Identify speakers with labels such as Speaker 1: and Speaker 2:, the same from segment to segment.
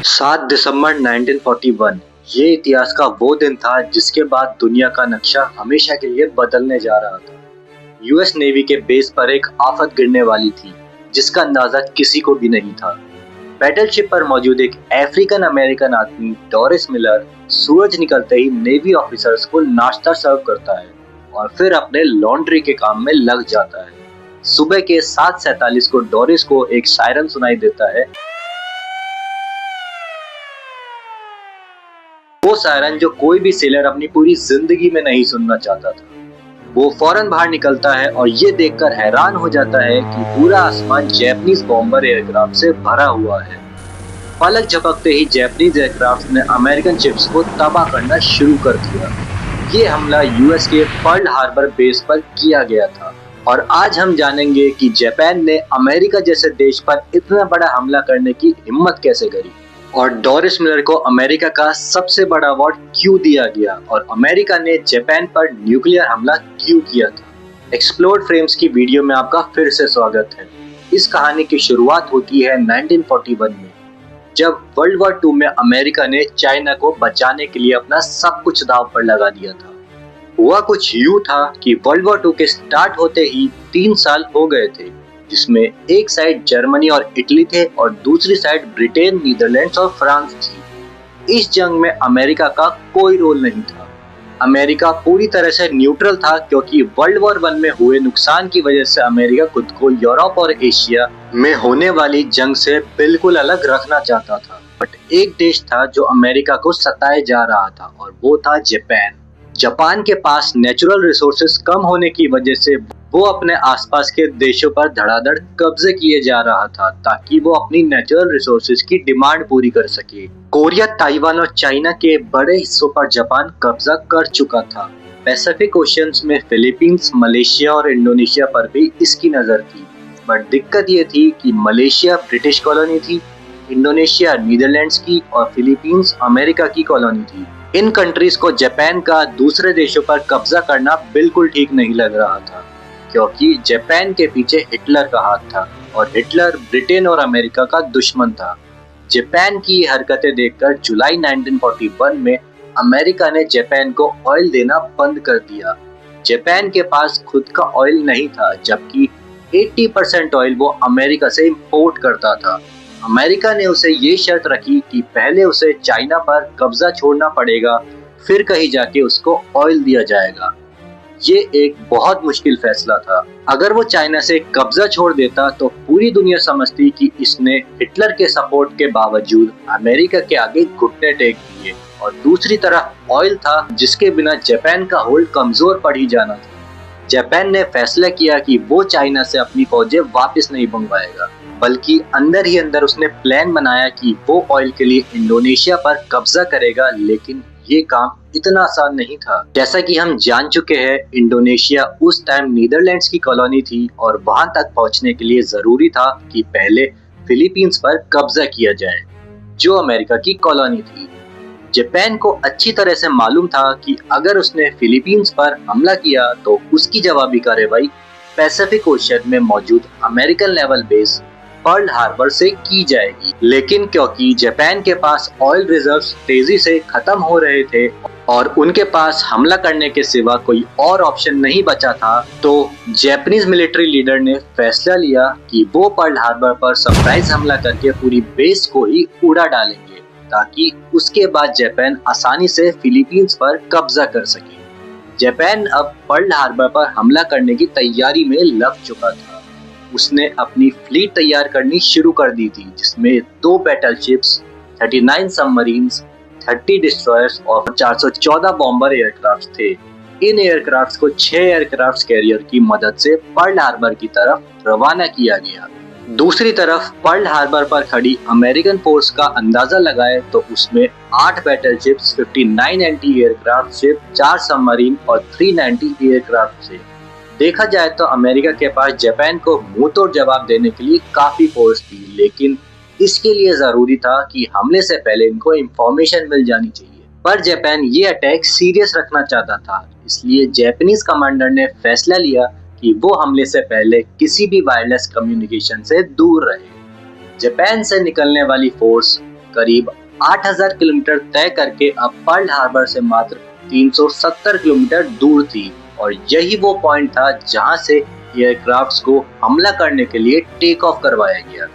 Speaker 1: 7 दिसंबर 1941 ये इतिहास का वो दिन था जिसके बाद दुनिया का नक्शा हमेशा के लिए बदलने जा रहा था। यूएस नेवी के बेस पर एक आफत गिरने वाली थी जिसका अंदाजा किसी को भी नहीं था। बैटलशिप पर मौजूद एक अफ्रीकन अमेरिकन आदमी डोरिस मिलर सूरज निकलते ही नेवी ऑफिसर्स को नाश्ता सर्व करता है और फिर अपने लॉन्ड्री के काम में लग जाता है। सुबह के 7:47 को डोरिस को एक सायरन सुनाई देता है। वो सायरन जो कोई भी सेलर अपनी पूरी जिंदगी में नहीं सुनना चाहता था। वो फौरन बाहर निकलता है और ये देखकर हैरान हो जाता है कि पूरा आसमान जैपनीज बॉम्बर एयरक्राफ्ट से भरा हुआ है। पलक झपकते ही जैपनीज एयरक्राफ्ट ने अमेरिकन शिप्स को तबाह करना शुरू कर दिया। ये हमला यूएस के पर्ल हार्बर बेस पर किया गया था और आज हम जानेंगे कि जापान ने अमेरिका जैसे देश पर इतना बड़ा हमला करने की हिम्मत कैसे करी और डोरिस मिलर को अमेरिका का सबसे बड़ा अवार्ड क्यों दिया गया और अमेरिका ने जापान पर न्यूक्लियर हमला क्यों किया था। एक्सप्लोर्ड फ्रेम्स की वीडियो में आपका फिर से स्वागत है। इस कहानी की शुरुआत होती है 1941 में, जब वर्ल्ड वॉर 2 में अमेरिका ने चाइना को बचाने के लिए अपना सब कुछ दांव पर लगा दिया था। हुआ कुछ यूं था कि वर्ल्ड वॉर 2 के स्टार्ट होते ही 3 साल हो गए थे, जिसमें एक साइड जर्मनी और इटली थे और दूसरी साइड ब्रिटेन, नीदरलैंड्स और फ्रांस थी। इस जंग में अमेरिका का कोई रोल नहीं था। अमेरिका पूरी तरह से न्यूट्रल था क्योंकि वर्ल्ड वॉर 1 में हुए नुकसान की वजह से अमेरिका खुद को यूरोप और एशिया में होने वाली जंग से बिल्कुल अलग रखना चाहता था। बट एक देश था जो अमेरिका को सताए जा रहा था और वो था जापान। जापान के पास नेचुरल रिसोर्सेज कम होने की वजह से वो अपने आसपास के देशों पर धड़ाधड़ कब्जे किए जा रहा था ताकि वो अपनी नेचुरल रिसोर्सेज की डिमांड पूरी कर सके। कोरिया, ताइवान और चाइना के बड़े हिस्सों पर जापान कब्जा कर चुका था। पैसिफिक ओशियंस में फिलीपींस, मलेशिया और इंडोनेशिया पर भी इसकी नजर थी। बट दिक्कत ये थी कि मलेशिया ब्रिटिश कॉलोनी थी, इंडोनेशिया नीदरलैंड्स की और फिलीपींस अमेरिका की कॉलोनी थी। इन कंट्रीज को जापान का दूसरे देशों पर कब्जा करना बिल्कुल ठीक नहीं लग रहा था क्योंकि जापान के पीछे हिटलर का हाथ था और हिटलर ब्रिटेन और अमेरिका का दुश्मन था। जापान की हरकतें देखकर जुलाई 1941 में अमेरिका ने जापान को ऑयल देना बंद कर दिया। जापान के पास खुद का ऑयल नहीं था, जबकि 80% ऑयल वो अमेरिका से इंपोर्ट करता था। अमेरिका ने उसे ये शर्त रखी कि पहले उसे चाइना पर कब्जा छोड़ना पड़ेगा, फिर कहीं जाके उसको ऑयल दिया जाएगा। ये एक बहुत मुश्किल फैसला था। अगर वो चाइना से कब्जा छोड़ देता तो पूरी दुनिया समझती कि इसने हिटलर के सपोर्ट के बावजूद अमेरिका के आगे घुटने टेक दिए और दूसरी तरफ ऑयल था जिसके बिना जापान का होल्ड कमजोर पड़ ही जाना था। जापान ने फैसला किया कि वो चाइना से अपनी फौजें वापस नहीं मंगवाएगा, बल्कि अंदर ही अंदर उसने प्लान बनाया कि वो ऑयल के लिए इंडोनेशिया पर कब्जा करेगा, लेकिन ये काम इतना आसान नहीं था। जैसा कि हम जान चुके हैं, इंडोनेशिया उस टाइम नीदरलैंड्स की कॉलोनी थी और वहां तक पहुंचने के लिए जरूरी था कि पहले फिलीपींस पर कब्जा किया जाए, जो अमेरिका की कॉलोनी थी। जापान को अच्छी तरह से मालूम था कि अगर उसने फिलीपींस पर हमला किया तो उसकी जवाबी कार्रवाई पैसिफिक ओशियन में मौजूद American naval base Pearl Harbor से की जाएगी। लेकिन क्योंकि जापान के पास ऑयल रिजर्व्स तेजी से खत्म हो रहे थे और उनके पास हमला करने के सिवा कोई और ऑप्शन नहीं बचा था, तो जापानीज मिलिट्री लीडर ने फैसला लिया कि वो पर्ल हार्बर पर सरप्राइज हमला करके पूरी बेस को ही उड़ा डालेंगे ताकि उसके बाद जापान आसानी से फिलीपींस पर कब्जा कर सके। जापान अब पर्ल हार्बर पर हमला करने की तैयारी में लग चुका था। उसने अपनी फ्लीट तैयार करनी शुरू कर दी थी, जिसमें 2 बैटलशिप्स, 39 सबमरीन्स, 30 डिस्ट्रॉयर्स और 414 बॉम्बर एयरक्राफ्ट थे। इन एयरक्राफ्ट को 6 एयरक्राफ्ट कैरियर की मदद से पर्ल हार्बर की तरफ रवाना किया गया। दूसरी तरफ पर्ल हार्बर पर खड़ी अमेरिकन फोर्स का अंदाजा लगाए तो उसमें 8 बैटलशिप्स, 59 एंटी एयरक्राफ्ट शिप, 4 सबमरीन और 390 एयरक्राफ्ट थे। देखा जाए तो अमेरिका के पास जापान को मुंह तोड़ जवाब देने के लिए काफी फोर्स थी, लेकिन इसके लिए जरूरी था कि हमले से पहले इनको इंफॉर्मेशन मिल जानी चाहिए। पर जापान ये अटैक सीरियस रखना चाहता था, इसलिए जापानीज कमांडर ने फैसला लिया कि वो हमले से पहले किसी भी वायरलेस कम्युनिकेशन से दूर रहे। जापान से निकलने वाली फोर्स करीब 8000 किलोमीटर तय करके अब पर्ल हार्बर से मात्र 370 किलोमीटर दूर थी और यही वो पॉइंट था जहां से एयरक्राफ्ट्स को हमला करने के लिए टेक ऑफ करवाया गया।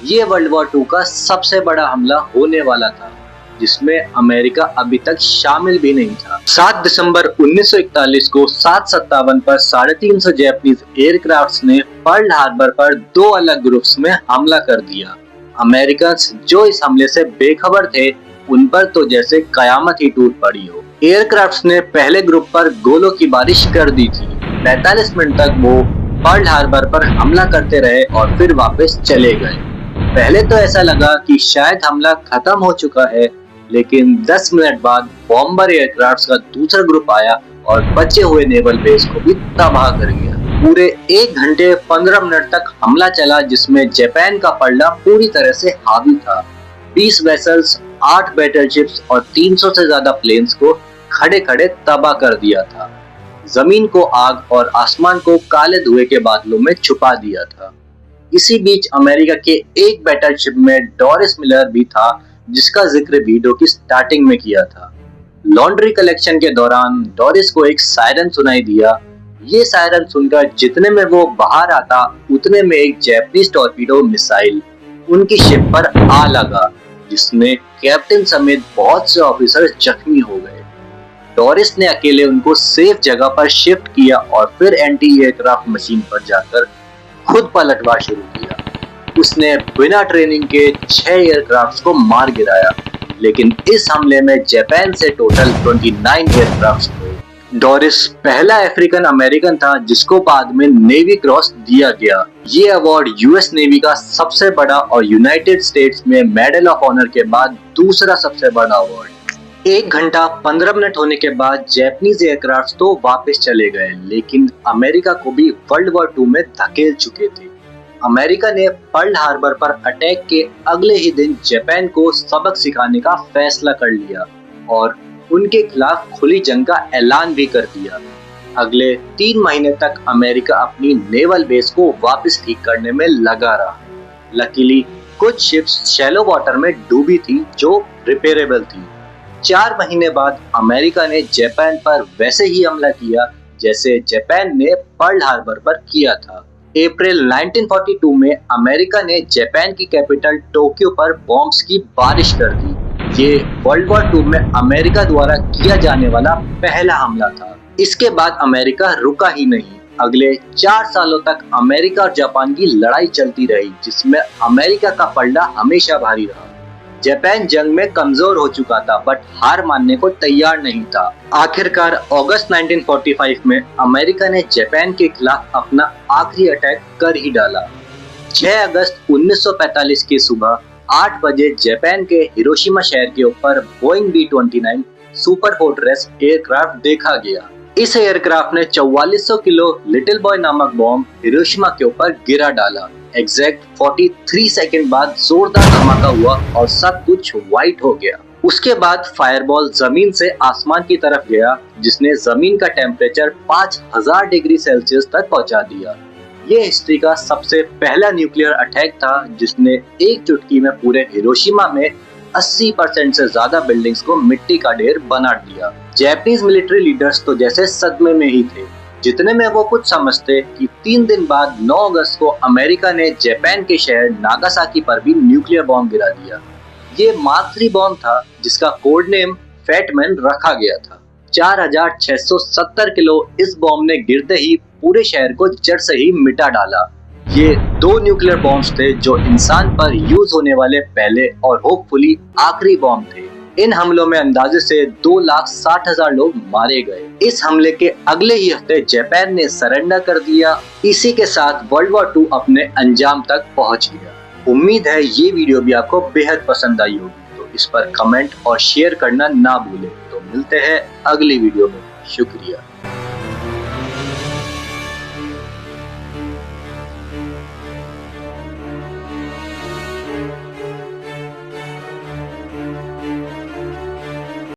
Speaker 1: ये वर्ल्ड वॉर 2 का सबसे बड़ा हमला होने वाला था जिसमें अमेरिका अभी तक शामिल भी नहीं था। 7 दिसंबर 1941 को 7:57 पर 350 जापानीज एयरक्राफ्ट्स ने पर्ल हार्बर पर 2 अलग ग्रुप्स में हमला कर दिया। अमेरिकन जो इस हमले से बेखबर थे उन पर तो जैसे कयामत ही टूट पड़ी हो। एयरक्राफ्ट्स ने पहले ग्रुप पर गोलों की बारिश कर दी थी। 45 मिनट तक वो पर्ल हार्बर पर हमला करते रहे और फिर वापस चले गए। पहले तो ऐसा लगा कि शायद हमला खत्म हो चुका है, लेकिन 10 मिनट बाद बॉम्बर एयरक्राफ्ट्स का दूसरा ग्रुप आया और बचे हुए नेवल बेस को भी तबाह कर गया। पूरे 1 घंटे 15 मिनट तक हमला चला जिसमें जापान का पलड़ा पूरी तरह से हावी था। 20 वेसल्स, 8 बैटलशिप्स और 300 से ज्यादा प्लेन्स को खड़े खड़े तबाह कर दिया था। जमीन को आग और आसमान को काले धुएं के बादलों में छुपा दिया था। इसी बीच अमेरिका के एक बैटलशिप में डोरिस मिलर भी था जिसका जिक्र वीडियो की स्टार्टिंग में किया था। लॉन्ड्री कलेक्शन के दौरान डोरिस को एक सायरन सुनाई दिया। ये सायरन सुनकर जितने में वो बाहर आता उतने में एक जापानीज टॉर्पीडो मिसाइल उनकी शिप पर आ लगा जिसमें कैप्टन समेत बहुत से ऑफिसर जख्मी हो गए। डोरिस ने अकेले उनको सेफ जगह पर शिफ्ट किया और फिर एंटी एयरक्राफ्ट मशीन पर जाकर खुद पलटवार शुरू किया। उसने बिना ट्रेनिंग के 6 एयरक्राफ्ट्स को मार गिराया, लेकिन इस हमले में जापान से टोटल 29 एयरक्राफ्ट्स थे। डोरिस पहला अफ्रीकन अमेरिकन था जिसको बाद में नेवी क्रॉस दिया गया। ये अवार्ड यूएस नेवी का सबसे बड़ा और यूनाइटेड स्टेट्स में मेडल ऑफ ऑनर के बाद दूसरा सबसे बड़ा अवार्ड। 1 घंटा 15 मिनट होने के बाद जापानीज एयरक्राफ्ट्स तो वापस चले गए, लेकिन अमेरिका को भी वर्ल्ड वॉर 2 में धकेल चुके थे। अमेरिका ने पर्ल हार्बर पर अटैक के अगले ही दिन जापान को सबक सिखाने का फैसला कर लिया और उनके खिलाफ खुली जंग का ऐलान भी कर दिया। अगले 3 महीने तक अमेरिका अपनी नेवल बेस को वापस ठीक करने में लगा रहा। लकीली कुछ शिप्स शैलो वाटर में डूबी थी जो रिपेयरेबल थी। 4 महीने बाद अमेरिका ने जापान पर वैसे ही हमला किया जैसे जापान ने पर्ल हार्बर पर किया था। अप्रैल 1942 में अमेरिका ने जापान की कैपिटल टोक्यो पर बॉम्ब्स की बारिश कर दी। ये वर्ल्ड वॉर 2 में अमेरिका द्वारा किया जाने वाला पहला हमला था। इसके बाद अमेरिका रुका ही नहीं। अगले 4 सालों तक अमेरिका और जापान की लड़ाई चलती रही जिसमें अमेरिका का पलड़ा हमेशा भारी रहा। जापान जंग में कमजोर हो चुका था बट हार मानने को तैयार नहीं था। आखिरकार अगस्त 1945 में अमेरिका ने जापान के खिलाफ अपना आखिरी अटैक कर ही डाला। 6 अगस्त 1945 की सुबह 8 बजे जापान के हिरोशिमा शहर के ऊपर Boeing B-29 super fortress aircraft देखा गया। इस एयरक्राफ्ट ने 4400 किलो लिटिल बॉय नामक बॉम्ब हिरोशिमा के ऊपर गिरा डाला। एग्जैक्ट 43 सेकंड बाद जोरदार धमाका हुआ और सब कुछ व्हाइट हो गया। उसके बाद फायरबॉल जमीन से आसमान की तरफ गया जिसने जमीन का टेम्परेचर 5000 डिग्री सेल्सियस तक पहुंचा दिया। ये हिस्ट्री का सबसे पहला न्यूक्लियर अटैक था जिसने एक चुटकी में पूरे हिरोशिमा में 80% से ज्यादा बिल्डिंग्स को मिट्टी का ढेर बना दिया। जापानीज मिलिट्री लीडर्स तो जैसे सदमे में ही थे, जितने में वो कुछ समझते कि 3 दिन बाद 9 अगस्त को अमेरिका ने जापान के शहर नागासाकी पर भी न्यूक्लियर बॉम्ब गिरा दिया। ये मार्क 3 बॉम्ब था जिसका कोड नेम फैटमैन रखा गया था। 4670 किलो इस बॉम्ब ने गिरते ही पूरे शहर को जड़ से ही मिटा डाला। ये 2 न्यूक्लियर बॉम्ब्स थे जो इंसान पर यूज होने वाले पहले और होपफुली आखिरी बॉम्ब थे। इन हमलों में अंदाजे से 2,60,000 लोग मारे गए। इस हमले के अगले ही हफ्ते जापान ने सरेंडर कर दिया। इसी के साथ वर्ल्ड वॉर 2 अपने अंजाम तक पहुंच गया। उम्मीद है ये वीडियो भी आपको बेहद पसंद आई होगी, तो इस पर कमेंट और शेयर करना ना भूलें। तो मिलते हैं अगली वीडियो में। शुक्रिया।